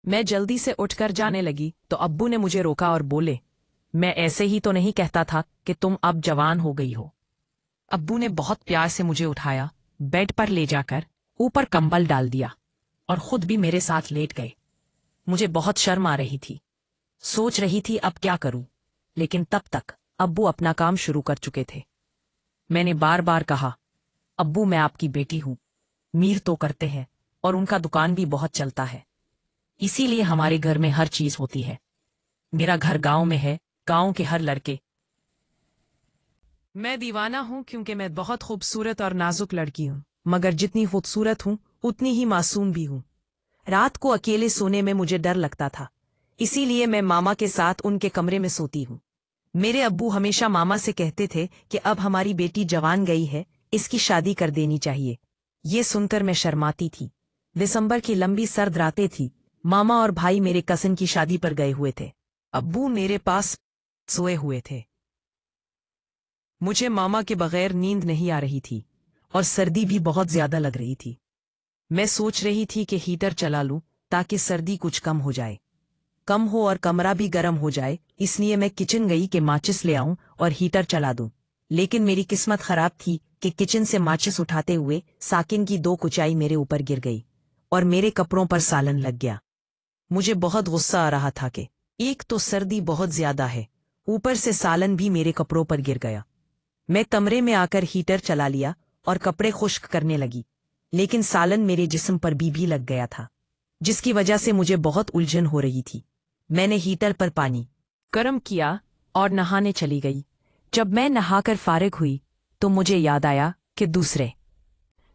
मैं जल्दी से उठकर जाने लगी तो अब्बू ने मुझे रोका और बोले, मैं ऐसे ही तो नहीं कहता था कि तुम अब जवान हो गई हो। अब्बू ने बहुत प्यार से मुझे उठाया, बेड पर ले जाकर ऊपर कंबल डाल दिया और खुद भी मेरे साथ लेट गए। मुझे बहुत शर्म आ रही थी, सोच रही थी अब क्या करूं, लेकिन तब तक अब्बू अपना काम शुरू कर चुके थे। मैंने बार बार कहा, अब्बू मैं आपकी बेटी हूं, मीर तो करते हैं और उनका दुकान भी बहुत चलता है, इसीलिए हमारे घर में हर चीज होती है। मेरा घर गांव में है, गांव के हर लड़के। मैं दीवाना हूं क्योंकि मैं बहुत खूबसूरत और नाजुक लड़की हूं, मगर जितनी खूबसूरत हूं उतनी ही मासूम भी हूं। रात को अकेले सोने में मुझे डर लगता था, इसीलिए मैं मामा के साथ उनके कमरे में सोती हूं। मेरे अब्बू हमेशा मामा से कहते थे कि अब हमारी बेटी जवान गई है, इसकी शादी कर देनी चाहिए। ये सुनकर मैं शर्माती थी। दिसंबर की लंबी सर्द रातें थी। मामा और भाई मेरे कजिन की शादी पर गए हुए थे। अब्बू मेरे पास सोए हुए थे। मुझे मामा के बगैर नींद नहीं आ रही थी और सर्दी भी बहुत ज्यादा लग रही थी। मैं सोच रही थी कि हीटर चला लूं ताकि सर्दी कुछ कम हो जाए, कम हो और कमरा भी गर्म हो जाए। इसलिए मैं किचन गई कि माचिस ले आऊं और हीटर चला दूं। लेकिन मेरी किस्मत खराब थी कि किचन से माचिस उठाते हुए साकिन की 2 कुचाई मेरे ऊपर गिर गई और मेरे कपड़ों पर सालन लग गया। मुझे बहुत गुस्सा आ रहा था कि एक तो सर्दी बहुत ज्यादा है, ऊपर से सालन भी मेरे कपड़ों पर गिर गया। मैं कमरे में आकर हीटर चला लिया और कपड़े खुश्क करने लगी, लेकिन सालन मेरे जिस्म पर भी लग गया था, जिसकी वजह से मुझे बहुत उलझन हो रही थी। मैंने हीटर पर पानी गर्म किया और नहाने चली गई। जब मैं नहाकर फारिग हुई तो मुझे याद आया कि दूसरे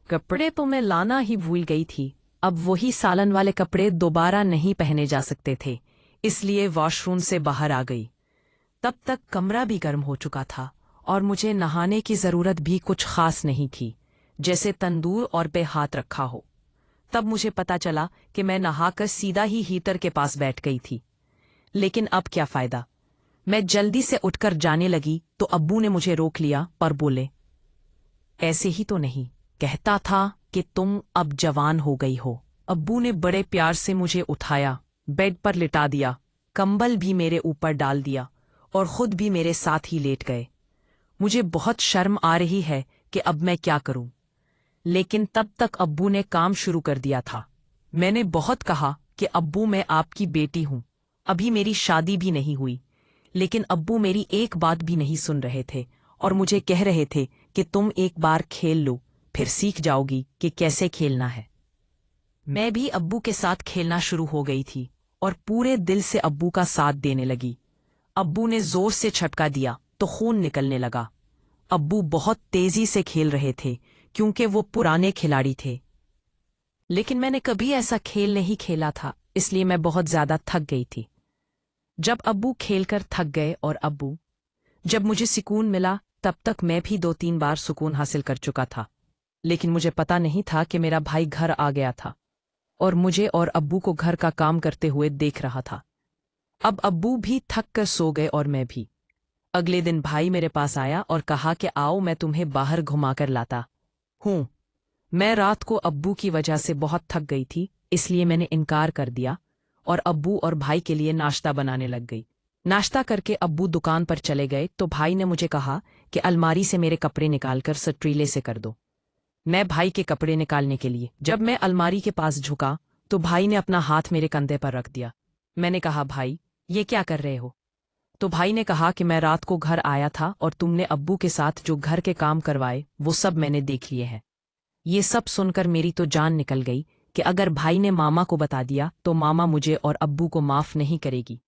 कपड़े तो मैं लाना ही भूल गई थी। अब वही सालन वाले कपड़े दोबारा नहीं पहने जा सकते थे, इसलिए वॉशरूम से बाहर आ गई। तब तक कमरा भी गर्म हो चुका था और मुझे नहाने की जरूरत भी कुछ खास नहीं थी, जैसे तंदूर और पे हाथ रखा हो। तब मुझे पता चला कि मैं नहाकर सीधा ही हीटर के पास बैठ गई थी। लेकिन अब क्या फायदा। मैं जल्दी से उठकर जाने लगी तो अब्बू ने मुझे रोक लिया और बोले, ऐसे ही तो नहीं कहता था कि तुम अब जवान हो गई हो। अब्बू ने बड़े प्यार से मुझे उठाया, बेड पर लिटा दिया, कंबल भी मेरे ऊपर डाल दिया और खुद भी मेरे साथ ही लेट गए। मुझे बहुत शर्म आ रही है कि अब मैं क्या करूं, लेकिन तब तक अब्बू ने काम शुरू कर दिया था। मैंने बहुत कहा कि अब्बू मैं आपकी बेटी हूं, अभी मेरी शादी भी नहीं हुई, लेकिन अब्बू मेरी एक बात भी नहीं सुन रहे थे और मुझे कह रहे थे कि तुम एक बार खेल लो, फिर सीख जाओगी कि कैसे खेलना है। मैं भी अब्बू के साथ खेलना शुरू हो गई थी और पूरे दिल से अब्बू का साथ देने लगी। अब्बू ने जोर से झटका दिया तो खून निकलने लगा। अब्बू बहुत तेजी से खेल रहे थे क्योंकि वो पुराने खिलाड़ी थे, लेकिन मैंने कभी ऐसा खेल नहीं खेला था, इसलिए मैं बहुत ज्यादा थक गई थी। जब अब्बू खेलकर थक गए और जब मुझे सुकून मिला, तब तक मैं भी 2-3 बार सुकून हासिल कर चुका था। लेकिन मुझे पता नहीं था कि मेरा भाई घर आ गया था और मुझे और अब्बू को घर का काम करते हुए देख रहा था। अब अब्बू भी थक कर सो गए और मैं भी। अगले दिन भाई मेरे पास आया और कहा कि आओ मैं तुम्हें बाहर घुमाकर लाता हूँ। मैं रात को अब्बू की वजह से बहुत थक गई थी, इसलिए मैंने इनकार कर दिया और अब्बू और भाई के लिए नाश्ता बनाने लग गई। नाश्ता करके अब्बू दुकान पर चले गए तो भाई ने मुझे कहा कि अलमारी से मेरे कपड़े निकालकर सट्रीले से कर दो। मैं भाई के कपड़े निकालने के लिए जब मैं अलमारी के पास झुका तो भाई ने अपना हाथ मेरे कंधे पर रख दिया। मैंने कहा, भाई ये क्या कर रहे हो? तो भाई ने कहा कि मैं रात को घर आया था और तुमने अब्बू के साथ जो घर के काम करवाए वो सब मैंने देख लिए हैं। ये सब सुनकर मेरी तो जान निकल गई कि अगर भाई ने मामा को बता दिया तो मामा मुझे और अब्बू को माफ नहीं करेगी।